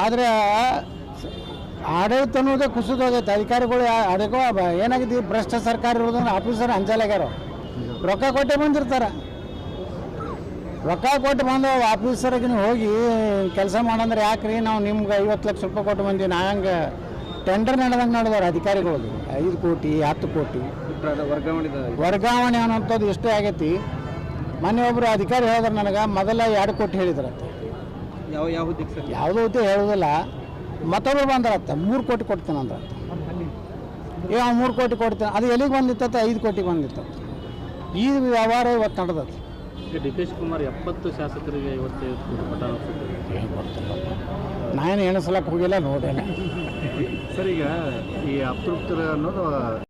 ಆದರೆ ಆಡಳಿತ ಅನ್ನೋದೇ ಕುಸಿದೋಗೈತೆ. ಅಧಿಕಾರಿಗಳು ಅದಕ್ಕೋ ಏನಾಗಿದೆ, ಭ್ರಷ್ಟ ಸರ್ಕಾರ ಇರೋದನ್ನ ಆಫೀಸರ್ ಅಂಜಲಾಗ್ಯಾರ. ರೊಕ್ಕ ಕೊಟ್ಟೆ ಬಂದಿರ್ತಾರೆ, ರೊಕ್ಕ ಕೊಟ್ಟು ಬಂದು ಆಫೀಸರ್ಗೆ ನೀವು ಹೋಗಿ ಕೆಲಸ ಮಾಡಂದ್ರೆ ಯಾಕ್ರಿ ನಾವು ನಿಮ್ಗೆ 50 ಲಕ್ಷ ರೂಪಾಯಿ ಕೊಟ್ಟು ಬಂದೀವಿ, ನಾ ಹಂಗೆ ಟೆಂಡರ್ ನಡೆದಂಗೆ ನಡೆದವ್ರು ಅಧಿಕಾರಿಗಳು. 5 ಕೋಟಿ 10 ಕೋಟಿ ವರ್ಗಾವಣೆ ಅನ್ನೋಂಥದ್ದು ಇಷ್ಟೇ ಆಗೈತಿ. ಮೊನ್ನೆ ಒಬ್ಬರು ಅಧಿಕಾರಿ ಹೇಳಿದ್ರೆ ನನಗೆ ಮೊದಲ 2 ಕೋಟಿ ಹೇಳಿದ್ರಂತೆ. ಯಾವುದೋ ಹೇಳೋದಿಲ್ಲ. ಮತ್ತೊಬ್ಬರು ಬಂದ್ರತ್ತ 3 ಕೋಟಿ ಕೊಡ್ತೇನೆ ಅಂದ್ರತ್ತ. ಈಗ 3 ಕೋಟಿ ಕೊಡ್ತೇನೆ, ಅದು ಎಲ್ಲಿಗೆ ಬಂದಿತ್ತ? 5 ಕೋಟಿಗೆ ಬಂದಿತ್ತ. ಈ ವ್ಯವಹಾರ ಇವತ್ತು ನಡೆದತ್ತೆ. ಡಿ ಕೆ ಶಿವಕುಮಾರ್ 70 ಶಾಸಕರಿಗೆ 55 ಪಟ್ಟ ನಾನು ಎಣಿಸ್ಲಕ್ಕೆ ಹೋಗಿಲ್ಲ, ನೋಡೇನೆ. ಸರ್, ಈಗ ಈ ಅತೃಪ್ತರ ಅನ್ನೋದು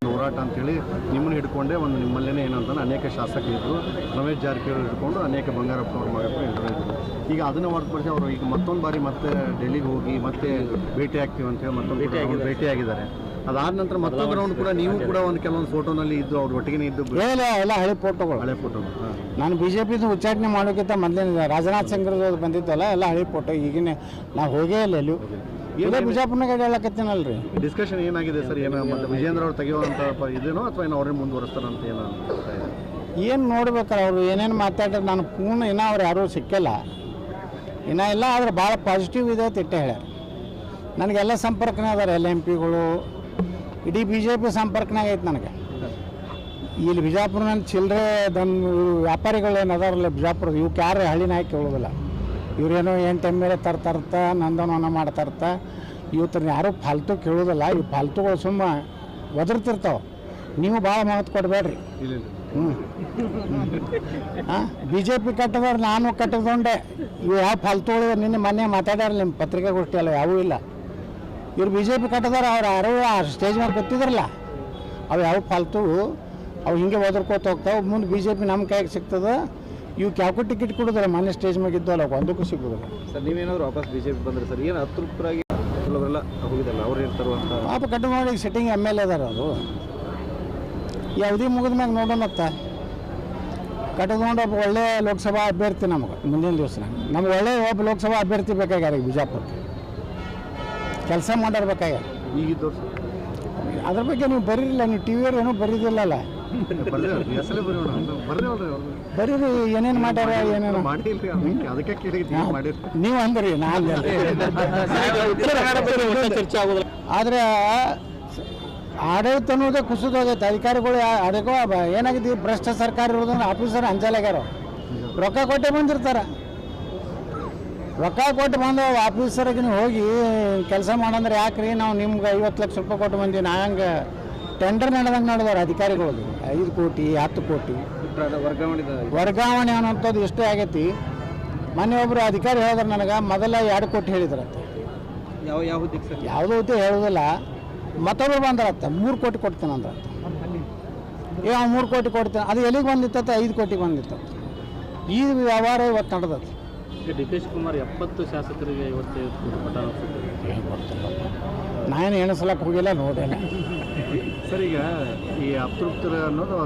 ಹೋರಾಟ ಅಂತೇಳಿ ನಿಮ್ಮನ್ನು ಹಿಡ್ಕೊಂಡೆ ಒಂದು ನಿಮ್ಮಲ್ಲೇ ಏನಂತಾನೆ ಅನೇಕ ಶಾಸಕರಿದ್ದರು. ರಮೇಶ್ ಜಾರಕಿಹೊಳಿ ಹಿಡ್ಕೊಂಡು ಅನೇಕ ಬಂಗಾರಪ್ಪನವ್ರ ಮಗಪ್ಪರು ಎಲ್ಲರೂ ಇದ್ದರು. ಈಗ ಅದನ್ನು ಹೊರತುಪಡಿಸಿ ಅವರು ಈಗ ಮತ್ತೊಂದು ಬಾರಿ ಮತ್ತೆ ಡೆಲ್ಲಿಗೆ ಹೋಗಿ ಮತ್ತೆ ಭೇಟಿ ಆಗ್ತೀವಿ ಅಂತೇಳಿ ಮತ್ತೊಂದು ಭೇಟಿಯಾಗಿದ್ದಾರೆ. ಅದಾದ ನಂತರ ಮತ್ತೊಂದು ರೌಂಡ್ ಕೂಡ ನೀವು ಕೂಡ ಒಂದು ಕೆಲವೊಂದು ಫೋಟೋನಲ್ಲಿ ಇದ್ದು ಅವ್ರ ಒಟ್ಟಿಗೆ ಇದ್ದು ಎಲ್ಲ ಹಳೆ ಫೋಟೋಗಳು. ನಾನು BJP ಉಚ್ಚಾಟನೆ ಮಾಡೋಕ್ಕಿಂತ ಮೊದಲಿನ ರಾಜನಾಥ್ ಸಿಂಗ್ರದ್ದು ಬಂದಿದ್ದಲ್ಲ, ಎಲ್ಲ ಹಳೆ ಫೋಟೋ. ಈಗಿನ ನಾವು ಹೋಗೇ ಇಲ್ಲ ಎಲ್ಲೂ. ಇದೇ ಬಿಜಾಪುರ್ನಾಗ ಹೇಳಕತ್ತೀನಲ್ರಿ. ಡಿಸ್ಕಷನ್ ಏನಾಗಿದೆ ಸರ್? ಏನೋ ಮತ್ತೆ ವಿಜೇಂದ್ರ ಅವ್ರು ತೆಗೆಯುವಂಥ ಇದೇನೋ ಅಥವಾ ಏನೋ ಅವ್ರೇ ಮುಂದುವರಿಸ್ತಾರಂತ ಏನು ನೋಡ್ಬೇಕಾರ ಅವರು ಏನೇನು ಮಾತಾಡಿದ್ರೆ ನಾನು ಪೂರ್ಣ ಇನ್ನೂ ಅವ್ರು ಯಾರೂ ಸಿಕ್ಕಿಲ್ಲ, ಇನ್ನೂ ಇಲ್ಲ. ಆದರೆ ಭಾಳ ಪಾಸಿಟಿವ್ ಇದೆ ಅಂತ ಇಟ್ಟೆ ಹೇಳ್ಯಾರ. ನನಗೆಲ್ಲ ಸಂಪರ್ಕನೇ ಅದಾರೆ, LMPಗಳು, ಇಡೀ BJP ಸಂಪರ್ಕನಾಗ ಐತೆ ನನಗೆ. ಇಲ್ಲಿ ಬಿಜಾಪುರನ ಚಿಲ್ಲರೆ ವ್ಯಾಪಾರಿಗಳು ಏನು ಅದಾರಲ್ಲ ಬಿಜಾಪುರದ, ಇವಕ್ಕೆ ಯಾರು ಹಳ್ಳಿನ ಹಾಕಿ ಕೇಳೋದಿಲ್ಲ. ಇವರೇನೋ 8 ಎಮ್ಮೆಲೆ ತರ್ತಾರ್ತ, ನಂದನವನ ಮಾಡ್ತಾರ್ತ. ಇವತ್ತನ್ನ ಯಾರೂ ಫಾಲ್ತು ಕೇಳೋದಿಲ್ಲ. ಇವು ಫಾಲ್ತುಗಳು ಸುಮ್ಮ ಒದರ್ತಿರ್ತಾವೆ. ನೀವು ಭಾಳ ಮಹತ್ವ ಕೊಡಬೇಡ್ರಿ. BJP ಕಟ್ಟದವ್ರು ನಾನು ಕಟ್ಟಕೊಂಡೆ. ಇವು ಯಾವ ಫಾಲ್ತುಗಳು ನಿನ್ನೆ ಮೊನ್ನೆ ಮಾತಾಡ್ಯಾರ ನಿಮ್ಮ ಪತ್ರಿಕಾಗೋಷ್ಠಿ ಅಲ್ಲ, ಯಾವೂ ಇಲ್ಲ. ಇವ್ರು BJP ಕಟ್ಟದವ್ರು ಅವ್ರು ಯಾರೋ ಸ್ಟೇಜ್ ಮೇಲೆ ಗೊತ್ತಿದ್ರಲ್ಲ, ಅವು ಯಾವ ಫಾಲ್ತು ಅವು ಹಿಂಗೆ ಒದರ್ಕೋತ ಹೋಗ್ತಾವೆ. ಮುಂದೆ BJP ನಮ್ಮ ಕೈಗೆ ಸಿಗ್ತದೆ. ಇವಕ್ಕೆ ಯಾಕೋ ಟಿಕೆಟ್ ಕೊಡೋದಿಲ್ಲ. ಮೊನ್ನೆ ಸ್ಟೇಜ್ ಮೇಲೆ ಇದ್ದಲ್ಲ, ಒಂದಕ್ಕೂ ಸಿಗೋದಿಲ್ಲ. ಸರ್, ನೀವೇನಾದ್ರು ವಾಪಸ್ BJP ಬಂದರೆ ಸರ್, ಏನು ಅತೃಪ್ತರಾಗಿ ಅವರೆಲ್ಲ ಹೋಗಿದ್ದಲ್ಲ, ಅವ್ರು ಇರ್ತಾರೋ ಅಂತ ಪಾಪ ಕಟ್ಟು ನೋಡಿ ಸಿಟ್ಟಿಂಗ್ MLA ಅದಾರ. ಅದು ಯಾವುದೇ ಮುಗಿದ ಮ್ಯಾಗ ನೋಡೋಣತ್ತ ಕಟ್ಟಿಕೊಂಡು ಒಬ್ಬ ಒಳ್ಳೆ ಲೋಕಸಭಾ ಅಭ್ಯರ್ಥಿ ನಮಗೆ ಮುಂದಿನ ದಿವಸ ನಮ್ಗೆ ಒಳ್ಳೆ ಒಬ್ಬ ಲೋಕಸಭಾ ಅಭ್ಯರ್ಥಿ ಬೇಕಾಗ್ಯಾರ. ಈಗ ಬಿಜಾಪುರಕ್ಕೆ ಕೆಲಸ ಮಾಡಿರ್ಬೇಕಾಗ್ಯಾರ. ಈಗಿದ್ದು ಅದ್ರ ಬಗ್ಗೆ ನೀವು ಬರೀರಿಲ್ಲ, ನೀವು TV ಏನೂ ಬರೀದಿಲ್ಲಲ್ಲ. ಬರೀರಿ ಏನೇನು ಮಾಡ್ಯಾರ ಏನೇನು ನೀವು ಅಂದ್ರಿ, ನಾನು ಆದರೆ ಆಡಳಿತ ಅನ್ನೋದೇ ಕುಸಿದೋಗೈತೆ. ಅಧಿಕಾರಿಗಳು ಅದಕ್ಕೋ ಏನಾಗಿದೆ, ಭ್ರಷ್ಟ ಸರ್ಕಾರ ಇರೋದನ್ನ ಆಫೀಸರ್ ಅಂಜಲಾಗ್ಯಾರ. ರೊಕ್ಕ ಕೊಟ್ಟೆ ಬಂದಿರ್ತಾರೆ, ರೊಕ್ಕ ಕೊಟ್ಟು ಬಂದು ಆಫೀಸರ್ಗೆ ನೀವು ಹೋಗಿ ಕೆಲಸ ಮಾಡಂದ್ರೆ ಯಾಕ್ರಿ ನಾವು ನಿಮ್ಗೆ 50 ಲಕ್ಷ ರೂಪಾಯಿ ಕೊಟ್ಟು ಬಂದೀವಿ, ನಾ ಹಂಗೆ ಟೆಂಡರ್ ನಡೆದಂಗೆ ನಡೆದವ್ರು ಅಧಿಕಾರಿಗಳು. 5 ಕೋಟಿ 10 ಕೋಟಿ ವರ್ಗಾವಣೆ ಅನ್ನೋಂಥದ್ದು ಇಷ್ಟೇ ಆಗೈತಿ. ಮೊನ್ನೆ ಒಬ್ಬರು ಅಧಿಕಾರಿ ಹೇಳಿದ್ರೆ ನನಗೆ ಮೊದಲ 2 ಕೋಟಿ ಹೇಳಿದ್ರಂತೆ. ಯಾವುದೋ ಹೇಳೋದಿಲ್ಲ. ಮತ್ತೊಬ್ಬರು ಬಂದ್ರತ್ತ 3 ಕೋಟಿ ಕೊಡ್ತೇನೆ ಅಂದ್ರತ್ತ. ಈಗ 3 ಕೋಟಿ ಕೊಡ್ತೇನೆ, ಅದು ಎಲ್ಲಿಗೆ ಬಂದಿತ್ತ? 5 ಕೋಟಿಗೆ ಬಂದಿತ್ತು. ಈ ವ್ಯವಹಾರ ಇವತ್ತು ನಡೆದತ್ತೆ. ಡಿ ಕೆ ಶಿವಕುಮಾರ್ 70 ಶಾಸಕರಿಗೆ 55 ಪಟ್ಟ ನಾನು ಎಣಿಸ್ಲಕ್ಕೆ ಹೋಗಿಲ್ಲ, ನೋಡೇನೆ. ಸರ್, ಈಗ ಈ ಅತೃಪ್ತರ ಅನ್ನೋದು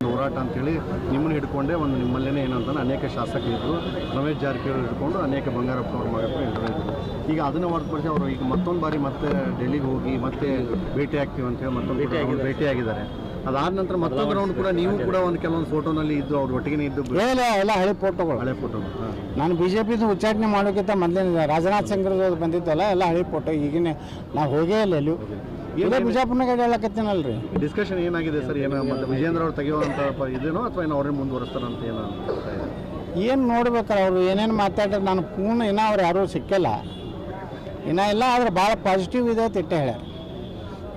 ಹೋರಾಟ ಅಂತೇಳಿ ನಿಮ್ಮನ್ನು ಹಿಡ್ಕೊಂಡೆ ಒಂದು ನಿಮ್ಮಲ್ಲೇ ಏನಂತಾನೆ ಅನೇಕ ಶಾಸಕರಿದ್ದರು. ರಮೇಶ್ ಜಾರಕಿಹೊಳಿ ಹಿಡ್ಕೊಂಡು ಅನೇಕ ಬಂಗಾರಪ್ಪನವ್ರ ಮಗಪ್ಪರು ಎಲ್ಲರೂ ಇದ್ದರು. ಈಗ ಅದನ್ನು ಹೊರತುಪಡಿಸಿ ಅವರು ಈಗ ಮತ್ತೊಂದು ಬಾರಿ ಮತ್ತೆ ಡೆಲ್ಲಿಗೆ ಹೋಗಿ ಮತ್ತೆ ಭೇಟಿ ಆಗ್ತೀವಿ ಅಂತೇಳಿ ಮತ್ತೊಂದು ಭೇಟಿಯಾಗಿದ್ದಾರೆ. ಅದಾದ ನಂತರ ಮತ್ತೊಂದು ರೌಂಡ್ ಕೂಡ ನೀವು ಕೂಡ ಒಂದು ಕೆಲವೊಂದು ಫೋಟೋನಲ್ಲಿ ಇದ್ದು ಅವ್ರ ಒಟ್ಟಿಗೆ ಇದ್ದು ಎಲ್ಲ ಹಳೆ ಫೋಟೋಗಳು. ನಾನು BJP ಉಚ್ಚಾಟನೆ ಮಾಡೋಕ್ಕಿಂತ ಮೊದಲಿನ ರಾಜನಾಥ್ ಸಿಂಗ್ರದ್ದು ಬಂದಿದ್ದಲ್ಲ, ಎಲ್ಲ ಹಳೆ ಫೋಟೋ. ಈಗಿನ ನಾವು ಹೋಗೇ ಇಲ್ಲ ಎಲ್ಲೂ. ಇದೇ ಬಿಜಾಪುರ್ನಾಗ ಹೇಳಕತ್ತೀನಲ್ರಿ. ಡಿಸ್ಕಷನ್ ಏನಾಗಿದೆ ಸರ್? ಏನೋ ಮತ್ತೆ ವಿಜೇಂದ್ರ ಅವ್ರು ತೆಗೆಯುವಂಥ ಇದೇನೋ ಅಥವಾ ಏನೋ ಅವ್ರೇ ಮುಂದುವರಿಸ್ತಾರಂತ ಏನು ನೋಡ್ಬೇಕಾರ ಅವರು ಏನೇನು ಮಾತಾಡಿದ್ರೆ ನಾನು ಪೂರ್ಣ ಇನ್ನೂ ಅವ್ರು ಯಾರೂ ಸಿಕ್ಕಿಲ್ಲ, ಇನ್ನೂ ಇಲ್ಲ. ಆದರೆ ಭಾಳ ಪಾಸಿಟಿವ್ ಇದೆ ಅಂತ ಇಟ್ಟೆ ಹೇಳ್ಯಾರ.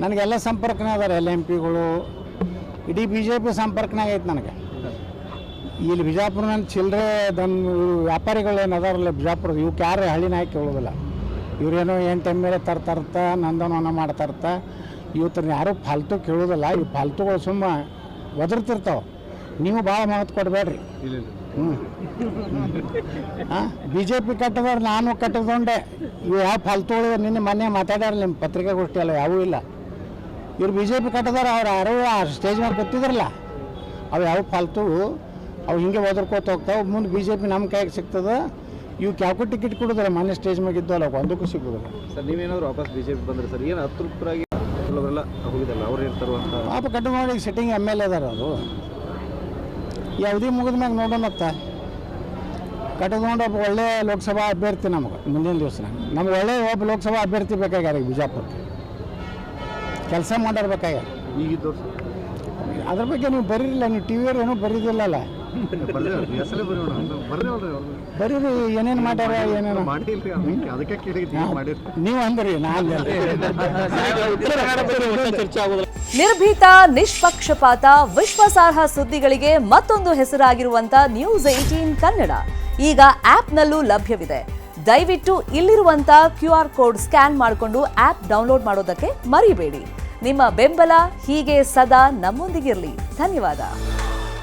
ನನಗೆಲ್ಲ ಸಂಪರ್ಕನೇ ಅದಾರೆ, LMPಗಳು, ಇಡೀ BJP ಸಂಪರ್ಕನಾಗ ಐತೆ ನನಗೆ. ಇಲ್ಲಿ ಬಿಜಾಪುರನ ಚಿಲ್ಲರೆ ವ್ಯಾಪಾರಿಗಳು ಏನು ಅದಾರಲ್ಲ ಬಿಜಾಪುರದ, ಇವಕ್ಕೆ ಯಾರು ಹಳ್ಳಿನ ಹಾಕಿ ಕೇಳೋದಿಲ್ಲ. ಇವರೇನೋ 8 ಎಮ್ಮೆಲೆ ತರ್ತಾರ್ತ, ನಂದನವನ ಮಾಡ್ತಾರ್ತ. ಇವತ್ತನ್ನ ಯಾರೂ ಫಾಲ್ತು ಕೇಳೋದಿಲ್ಲ. ಇವು ಫಾಲ್ತುಗಳು ಸುಮ್ಮ ಒದರ್ತಿರ್ತಾವೆ. ನೀವು ಭಾಳ ಮಹತ್ವ ಕೊಡಬೇಡ್ರಿ. BJP ಕಟ್ಟದವ್ರು ನಾನು ಕಟ್ಟಕೊಂಡೆ. ಇವು ಯಾವ ಫಾಲ್ತುಗಳು ನಿನ್ನೆ ಮೊನ್ನೆ ಮಾತಾಡ್ಯಾರ ನಿಮ್ಮ ಪತ್ರಿಕಾಗೋಷ್ಠಿ ಅಲ್ಲ, ಯಾವೂ ಇಲ್ಲ. ಇವ್ರು BJP ಕಟ್ಟದವ್ರು ಅವ್ರು ಯಾರೋ ಸ್ಟೇಜ್ ಮೇಲೆ ಗೊತ್ತಿದ್ರಲ್ಲ, ಅವು ಯಾವ ಫಾಲ್ತು ಅವು ಹಿಂಗೆ ಒದರ್ಕೋತ ಹೋಗ್ತಾವೆ. ಮುಂದೆ BJP ನಮ್ಮ ಕೈಗೆ ಸಿಗ್ತದೆ. ಇವು ಕ್ಯಾಕು ಟಿಕೆಟ್ ಕೊಡೋದಿಲ್ಲ, ಮೊನ್ನೆ ಸ್ಟೇಜ್ ಮ್ಯಾಗ ಇದ್ದಲ್ಲ ಒಂದಕ್ಕೂ ಸಿಗೋದಿಲ್ಲ. ಸರ್ ನೀವೇನಾದ್ರು ವಾಪಸ್ BJP ಬಂದ್ರೆ ಸರ್ ಏನು ಅತೃಪ್ತರಾಗಿ ಅವರೆಲ್ಲ ಹೋಗಿದ್ದಲ್ಲ ಅವ್ರು ಇರ್ತಾರೋ ಅಂತ ಪಾಪ ಕಟ್ಟು ಮಾಡಿ ಸಿಟ್ಟಿಂಗ್ MLA ಅದಾರ ಅದು ಯಾವುದೇ ಮುಗಿದ ಮ್ಯಾಗ ನೋಡೋಣತ್ತ ಕಟ್ಟಿಕೊಂಡು ಒಬ್ಬ ಒಳ್ಳೆ ಲೋಕಸಭಾ ಅಭ್ಯರ್ಥಿ ನಮಗೆ ಮುಂದಿನ ದಿವಸ ನಮ್ಗೆ ಒಳ್ಳೆ ಒಬ್ಬ ಲೋಕಸಭಾ ಅಭ್ಯರ್ಥಿ ಬೇಕಾಗ್ಯಾರ ಬಿಜಾಪುರಕ್ಕೆ, ಕೆಲಸ ಮಾಡಿರ್ಬೇಕಾಗ್ಯಾರ. ಈಗಿದ್ದವ್ರು ಅದ್ರ ಬಗ್ಗೆ ನೀವು ಬರೀರಿಲ್ಲ, ನೀವು TV ಏನೂ ಬರೀದಿಲ್ಲಲ್ಲ, ಬರೀರಿ ಏನೇನು ಮಾಡ್ಯಾರ ಏನೇನು ಮಾಡಿಲ್ರಿ ಅದಕ್ಕೆ ಕೇಳಿದ್ರಿ ಮಾಡಿರಿ ನೀವು ಅಂದ್ರಿ ನಾನು ಚರ್ಚೆ ಆಗೋದಿಲ್ಲ. ನಿರ್ಭೀತ, ನಿಷ್ಪಕ್ಷಪಾತ, ವಿಶ್ವಾಸಾರ್ಹ ಸುದ್ದಿಗಳಿಗೆ ಮತ್ತೊಂದು ಹೆಸರಾಗಿರುವಂತ News18 ಕನ್ನಡ ಈಗ ಆಪ್ನಲ್ಲೂ ಲಭ್ಯವಿದೆ. ದಯವಿಟ್ಟು ಇಲ್ಲಿರುವಂತ QR ಕೋಡ್ ಸ್ಕ್ಯಾನ್ ಮಾಡಿಕೊಂಡು ಆಪ್ ಡೌನ್ಲೋಡ್ ಮಾಡೋದಕ್ಕೆ ಮರಿಬೇಡಿ. ನಿಮ್ಮ ಬೆಂಬಲ ಹೀಗೆ ಸದಾ ನಮ್ಮೊಂದಿಗಿರಲಿ. ಧನ್ಯವಾದ.